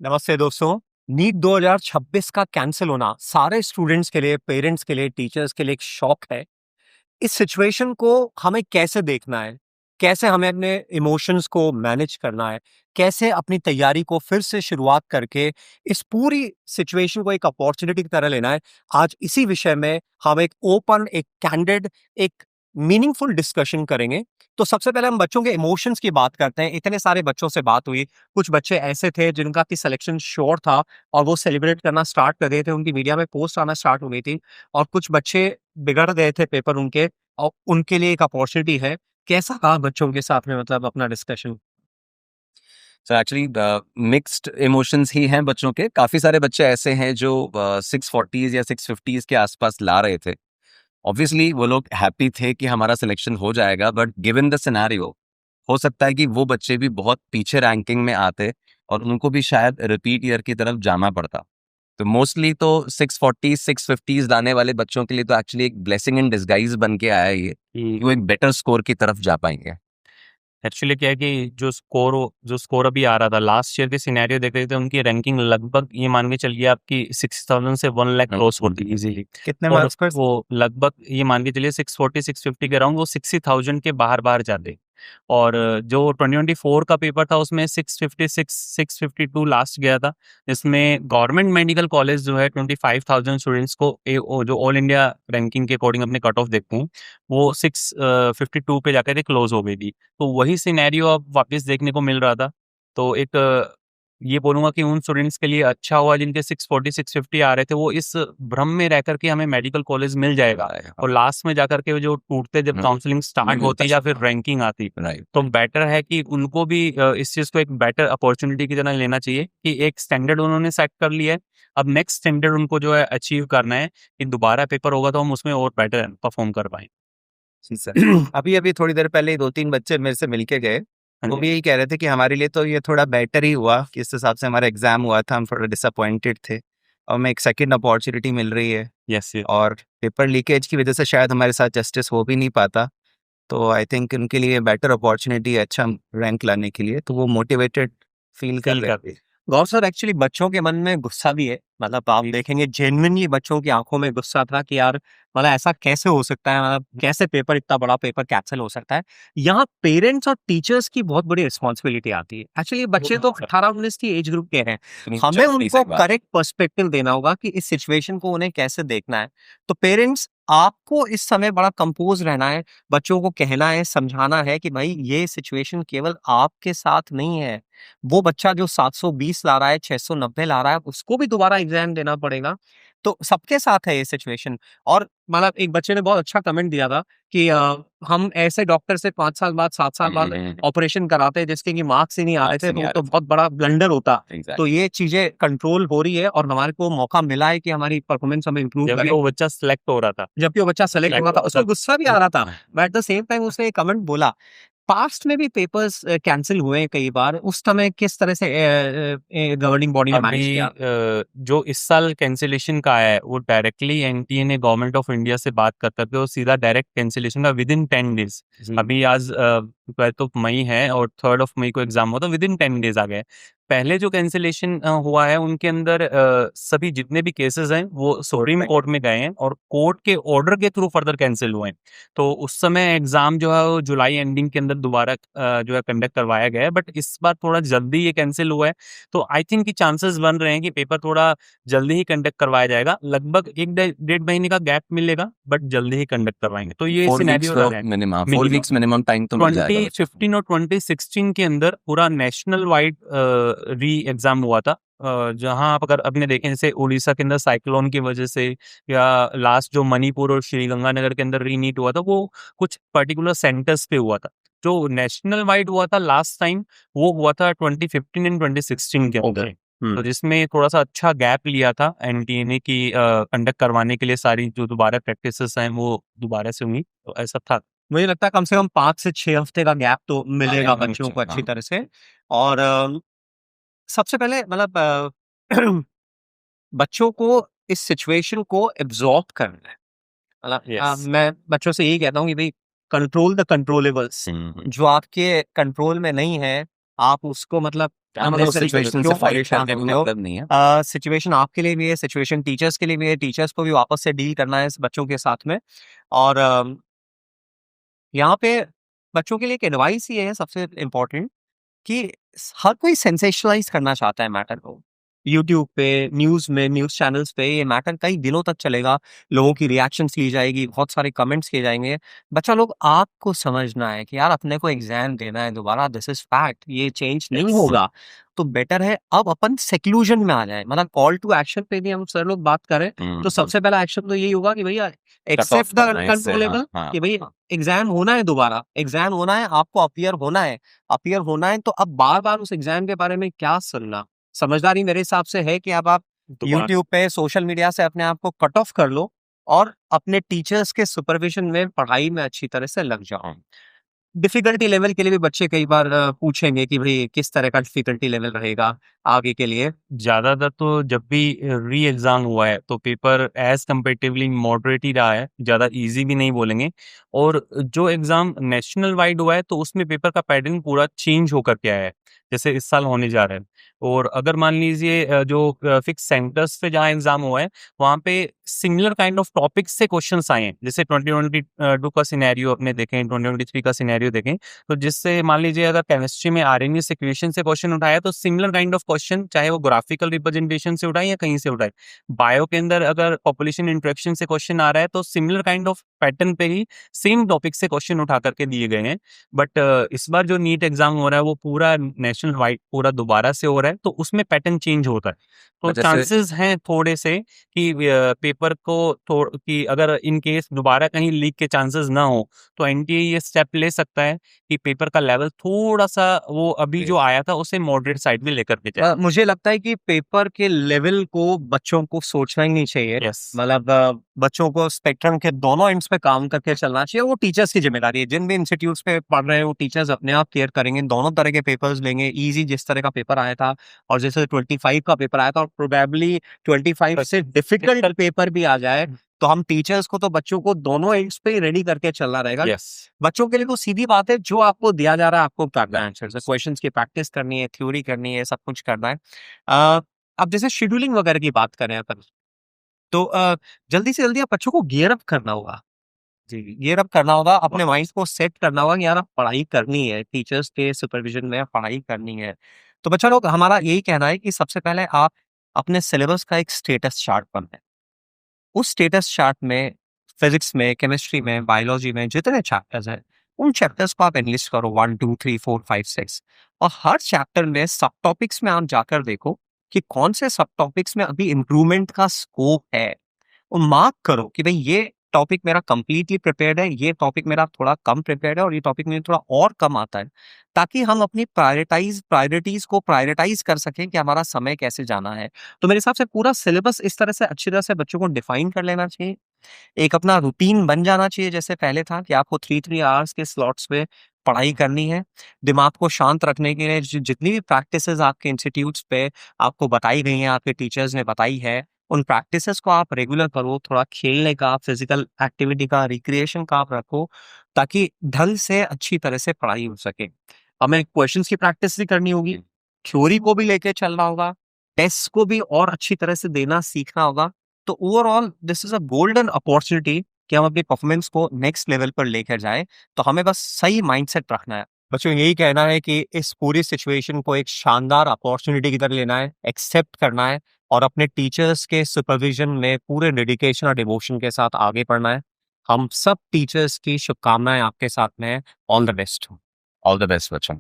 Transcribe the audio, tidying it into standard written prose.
नमस्ते दोस्तों। नीट 2026 का कैंसिल होना सारे स्टूडेंट्स के लिए, पेरेंट्स के लिए, टीचर्स के लिए एक शॉक है। इस सिचुएशन को हमें कैसे देखना है? कैसे हमें अपने इमोशंस को मैनेज करना है? कैसे अपनी तैयारी को फिर से शुरुआत करके इस पूरी सिचुएशन को एक अपॉर्चुनिटी की तरह लेना है? आज इसी विषय में हम एक ओपन, एक कैंडिड, एक मीनिंगफुल डिस्कशन करेंगे। तो सबसे पहले हम बच्चों के इमोशंस की बात करते हैं। इतने सारे बच्चों से बात हुई, कुछ बच्चे ऐसे थे जिनका कि सिलेक्शन श्योर था और वो सेलिब्रेट करना स्टार्ट कर दिए थे, उनकी मीडिया में पोस्ट आना स्टार्ट हो गई थी और कुछ बच्चे बिगड़ गए थे पेपर उनके और उनके लिए एक अपॉर्चुनिटी है। कैसा रहा बच्चों के साथ में मतलब अपना discussion? So actually mixed emotions ही हैं बच्चों के। काफ़ी सारे बच्चे ऐसे हैं जो 640s या 650s के आसपास ला रहे थे। ऑब्वियसली वो लोग हैप्पी थे कि हमारा सिलेक्शन हो जाएगा, बट गिवन द सिनेरियो हो सकता है कि वो बच्चे भी बहुत पीछे रैंकिंग में आते और उनको भी शायद रिपीट ईयर की तरफ जाना पड़ता। तो मोस्टली तो 640 650s लाने वाले बच्चों के लिए तो एक्चुअली एक ब्लेसिंग इन डिस्गाइज बन के आया ये कि वो एक बेटर स्कोर की तरफ जा पाएंगे। एक्चुअली क्या है कि जो स्कोर अभी आ रहा था लास्ट ईयर के सिनेरियो देख रहे थे, उनकी रैंकिंग लगभग ये मान के चलिए आपकी 60,000 से 1 लाख क्रॉस होती है इजीली। कितने और मार्क्स पर? वो लगभग ये मान के चलिए 640 650 के अराउंड वो 60,000 के बाहर बाहर जाते। और जो 2024 का पेपर था उसमें 656 652 लास्ट गया था। इसमें गवर्नमेंट मेडिकल कॉलेज जो है 25,000 स्टूडेंट्स को जो ऑल इंडिया रैंकिंग के अकॉर्डिंग अपने कट ऑफ देखते हैं, वो 652 पे जाकर के क्लोज हो गई थी। तो वही सिनेरियो अब वापस देखने को मिल रहा था। तो एक ये बोलूँगा कि उन स्टूडेंट्स के लिए अच्छा हुआ जिनके 640 650 आ रहे थे, वो इस भ्रम में रह कर के हमें मेडिकल कॉलेज मिल जाएगा और लास्ट में जाकर के वो जो टूटते जब काउंसलिंग स्टार्ट होती या फिर रैंकिंग आती, तो बेटर है कि उनको भी इस चीज़ को एक बेटर अपॉर्चुनिटी की तरह लेना चाहिए कि एक स्टैंडर्ड उन्होंने सेट कर लिया है। अब नेक्स्ट स्टैंडर्ड उनको जो है अचीव करना है कि दोबारा पेपर होगा तो हम उसमें और बेटर परफॉर्म कर पाएँ। जी सर। अभी अभी थोड़ी देर पहले 2-3 बच्चे मेरे से मिलके गए। हाँ वो जी। भी यही कह रहे थे कि हमारे लिए तो ये थोड़ा बेटर ही हुआ कि इस हिसाब से हमारा एग्जाम हुआ था, हम थोड़ा डिसअपॉइंटेड थे और हमें एक सेकंड अपॉर्चुनिटी मिल रही है यस, यस। और पेपर लीकेज की वजह से शायद हमारे साथ जस्टिस हो भी नहीं पाता। तो आई थिंक उनके लिए बेटर अपॉर्चुनिटी है अच्छा रैंक लाने के लिए, तो वो मोटिवेटेड फील कर फील रहे कर थे। गौर सर, एक्चुअली बच्चों के मन में गुस्सा भी है। मतलब आप देखेंगे जेन्युइनली बच्चों की आंखों में गुस्सा था कि यार मतलब ऐसा कैसे हो सकता है, मतलब कैसे पेपर, इतना बड़ा पेपर कैंसिल हो सकता है। यहाँ पेरेंट्स और टीचर्स की बहुत बड़ी रिस्पॉन्सिबिलिटी आती है। एक्चुअली बच्चे तो 18-19 की एज ग्रुप के हैं, हमें उनको करेक्ट पर्सपेक्टिव देना होगा कि इस सिचुएशन को उन्हें कैसे देखना है। तो पेरेंट्स, आपको इस समय बड़ा कंपोज रहना है, बच्चों को कहना है, समझाना है कि भाई ये सिचुएशन केवल आपके साथ नहीं है। वो बच्चा जो 720 ला रहा है, 690 ला रहा है, उसको भी दोबारा एग्जाम देना पड़ेगा। तो सबके साथ है ये सिचुएशन। और मतलब एक बच्चे ने बहुत अच्छा कमेंट दिया था कि हम ऐसे डॉक्टर से 5 साल बाद, 7 साल बाद ऑपरेशन कराते हैं जिसके कि मार्क्स ही नहीं आ रहे थे, तो वो तो बहुत बड़ा ब्लंडर होता। तो ये चीजें कंट्रोल हो रही है और हमारे को मौका मिला है कि हमारी परफॉर्मेंस हमें इम्प्रूव जबकि करें। वो बच्चा सिलेक्ट हो रहा था। जबकि वो बच्चा सेलेक्ट हुआ था, उसको गुस्सा भी आ रहा था, but at the same time उसने एक कमेंट बोला। पास्ट में भी पेपर्स कैंसिल हुए हैं कई बार, उस समय किस तरह से गवर्निंग बॉडी ने मैनेज अभी किया? जो इस साल कैंसिलेशन का आया है वो डायरेक्टली एनटीए ने गवर्नमेंट ऑफ इंडिया से बात कर करके वो सीधा डायरेक्ट कैंसिलेशन का विद इन 10 डेज। अभी आज 12 मई है और 3 मई को एग्जाम हुआ, तो विद इन 10 डेज आ गए। पहले जो कैंसिलेशन हुआ है उनके अंदर सभी जितने भी केसेस हैं वो सुप्रीम कोर्ट में गए हैं और कोर्ट के ऑर्डर के थ्रू फर्दर कैंसिल हुए हैं। तो उस समय एग्जाम जो है वो जुलाई एंडिंग के अंदर दोबारा जो है कंडक्ट करवाया गया है, बट इस बार थोड़ा जल्दी ये कैंसिल हुआ है। तो आई थिंक कि चांसेस बन रहे हैं कि पेपर थोड़ा जल्दी ही कंडक्ट करवाया जाएगा। लगभग 1 महीने का गैप मिलेगा, बट जल्दी ही कंडक्ट करवाएंगे। तो ये सिनेरियो रहा है। 4 वीक्स मिनिमम टाइम तो मिल जाएगा। 2015 और 2016 के अंदर पूरा नेशनल वाइड री एग्जाम हुआ था। जहां आप अगर अपने देखें जैसे उड़ीसा के अंदर साइक्लोन की वजह से, या लास्ट जो मणिपुर और श्रीगंगानगर के अंदर रीनीट हुआ था, वो कुछ पर्टिकुलर सेंटर्स पे हुआ था। जो नेशनल वाइड हुआ था लास्ट टाइम, वो हुआ था 2015 एंड 2016 के अंदर। तो जिसमें थोड़ा सा अच्छा गैप लिया था एनटीए ने कि कंडक्ट करवाने के लिए सारी जो दोबारा प्रैक्टिसेस हैं वो दोबारा से हुई, तो ऐसा था। मुझे लगता है कम से कम 5 से 6 हफ्ते का गैप तो मिलेगा हाँ, बच्चों को अच्छी हाँ। तरह से। और सबसे पहले मतलब बच्चों को इस सिचुएशन को एब्जॉर्ब करना है। मतलब यस। मैं बच्चों से यही कहता हूँ कि भाई कंट्रोल द कंट्रोलेबल्स। जो आपके कंट्रोल में नहीं है, आप उसको मतलब सिचुएशन से फाइट करने में मतलब नहीं है। सिचुएशन आपके लिए भी है, सिचुएशन टीचर्स के लिए भी है, टीचर्स को भी वापस से डील करना है इस बच्चों के साथ में। और यहाँ पे बच्चों के लिए एक एडवाइस ये है सबसे इम्पोर्टेंट कि हर कोई सेंसेशनलाइज करना चाहता है मैटर को। यूट्यूब पे, न्यूज़ में, न्यूज़ चैनल्स पे ये मैटर कई दिनों तक चलेगा। लोगों की रिएक्शंस ली जाएगी, बहुत सारे कमेंट्स किए जाएँगे। बच्चा लोग आपको समझना है कि यार अपने को एग्ज़ाम देना है दोबारा, दिस इज़ फैक्ट, ये चेंज नहीं होगा। तो बेटर है अब अपन सेक्लूजन में आ जाएँ। मतलब कॉल टू एक्शन पे भी हम सर लोग बात करें तो सबसे पहला एक्शन तो यही होगा कि भैया एक्सेप्ट द अनकंट्रोलेबल कि भई एग्ज़ाम होना है दोबारा, एग्ज़ाम होना है, आपको अपीयर होना है तो अब बार-बार उस एग्ज़ाम के बारे में क्या सुनना? समझदारी मेरे हिसाब से है कि अब आप यूट्यूब पे, सोशल मीडिया से अपने आप को कट ऑफ कर लो और अपने टीचर्स के सुपरविज़न में पढ़ाई में अच्छी तरह से लग जाओ। डिफ़िकल्टी लेवल के लिए भी बच्चे कई बार पूछेंगे कि भई किस तरह का डिफ़िकल्टी लेवल रहेगा आगे के लिए? ज़्यादातर तो जब भी री एग्ज़ाम हुआ है तो पेपर एज़ कंपैरेटिवली मॉडरेट ही रहा है, ज़्यादा ईज़ी भी नहीं बोलेंगे। और जो एग्ज़ाम नेशनल वाइड हुआ है तो उसमें पेपर का पैटर्न पूरा चेंज होकर के आया है, जैसे इस साल होने जा रहा है। और अगर मान लीजिए जो फिक्स सेंटर्स पे जहाँ एग्ज़ाम हुआ है, वहाँ पे सिमिलर काइंड ऑफ टॉपिक्स से क्वेश्चन्स आए हैं। जैसे 2022 का सिनेरियो अपने देखें, 2023 का सिनेरियो देखें, तो जिससे मान लीजिए अगर केमिस्ट्री में आरएनए सीक्वेशन से क्वेश्चन उठाया तो सिमिलर काइंड ऑफ क्वेश्चन, चाहे वो ग्राफिकल रिप्रेजेंटेशन से उठाए या कहीं से उठाए। बायो के अंदर अगर पॉपुलेशन इंटरेक्शन से क्वेश्चन आ रहा है तो सिमिलर काइंड ऑफ पैटर्न पे ही सेम टॉपिक से क्वेश्चन उठा करके दिए गए हैं। बट इस बार जो नीट एग्जाम हो रहा है वो पूरा नेशनल वाइड पूरा दोबारा से हो रहा है, तो उसमें पैटर्न चेंज होता है। तो जैसे चांसेस हैं थोड़े से कि पेपर को कि अगर इन केस दोबारा कहीं लीक के चांसेस ना हो तो एनटीए ये स्टेप ले सकता है कि पेपर का लेवल थोड़ा-सा वो अभी जो आया था उसे मॉडरेट साइड में लेकर के जाए। मुझे लगता है कि पेपर के लेवल को बच्चों को सोचना ही नहीं चाहिए। यस। मतलब बच्चों को स्पेक्ट्रम के दोनों एंड्स पे काम करके चलना चाहिए। वो टीचर्स की ज़िम्मेदारी है। जिन भी इंस्टीट्यूट्स पे पढ़ रहे हैं वो टीचर्स अपने आप केयर करेंगे। दोनों तरह के पेपर्स लेंगे। ईज़ी जिस तरह का पेपर आया था और जैसे 25 का पेपर आया था और प्रोबेबली 25 से डिफिकल्ट पेपर भी आ जाए, तो हम टीचर्स को तो बच्चों को दोनों एंड्स पे ही रेडी करके चलना रहेगा। यस। बच्चों के लिए तो सीधी बात है, जो आपको दिया जा रहा है आपको करना है आंसर, क्वेश्चंस की प्रैक्टिस करनी है, थ्योरी करनी है, सब कुछ करना है। अब जैसे शेड्यूलिंग वगैरह की बात करें अपन, तो जल्दी से जल्दी आप बच्चों को गियर अप करना होगा। जी, गियर अप करना होगा, अपने माइंड को सेट करना होगा कि यार अब पढ़ाई करनी है, टीचर्स के सुपरविजन में पढ़ाई करनी है। तो बच्चा लोग हमारा यही कहना है कि सबसे पहले आप अपने सिलेबस का एक स्टेटस चार्ट बनाएं। उस स्टेटस चार्ट में फिजिक्स में, केमिस्ट्री में, बायोलॉजी में जितने चैप्टर्स हैं, उन चैप्टर्स को आप एनलिस्ट करो 1, 2, 3, 4, 5, 6 और हर चैप्टर में सब टॉपिक्स में आप जाकर देखो कि कौन से सब टॉपिक्स में अभी इम्प्रूवमेंट का स्कोप है और मार्क करो कि भाई ये टॉपिक मेरा कंप्लीटली प्रिपेयर्ड है, ये टॉपिक मेरा थोड़ा कम प्रिपेयर्ड है और ये टॉपिक मेरा थोड़ा और कम आता है, ताकि हम अपनी प्रायोरिटीज को प्रायोरिटाइज कर सकें कि हमारा समय कैसे जाना है। तो मेरे हिसाब से पूरा सिलेबस इस तरह से अच्छी तरह से बच्चों को डिफाइन कर लेना चाहिए। एक अपना रूटीन बन जाना चाहिए जैसे पहले था कि आपको 3-3 आवर्स के स्लॉट्स में पढ़ाई करनी है। दिमाग को शांत रखने के लिए जितनी भी प्रैक्टिसेस आपके इंस्टीट्यूट्स पे आपको बताई गई हैं, आपके टीचर्स ने बताई है, उन प्रैक्टिसेस को आप रेगुलर करो। थोड़ा खेलने का, फिजिकल एक्टिविटी का, रिक्रिएशन का आप रखो, ताकि ढंग से अच्छी तरह से पढ़ाई हो सके। हमें क्वेश्चंस की प्रैक्टिस भी करनी होगी, थ्योरी को भी लेके चलना होगा, टेस्ट को भी और अच्छी तरह से देना सीखना होगा। तो overall this is a golden opportunity कि हम अपनी परफॉर्मेंस को नेक्स्ट लेवल पर लेकर जाएं। तो हमें बस सही माइंडसेट रखना है। बच्चों यही कहना है कि इस पूरी सिचुएशन को एक शानदार अपॉर्चुनिटी की तरह लेना है, एक्सेप्ट करना है और अपने टीचर्स के सुपरविजन में पूरे डेडिकेशन और डिवोशन के साथ आगे बढ़ना है। हम सब टीचर्स की शुभकामनाएं आपके साथ में हैं। All the best. All the best बच्चों।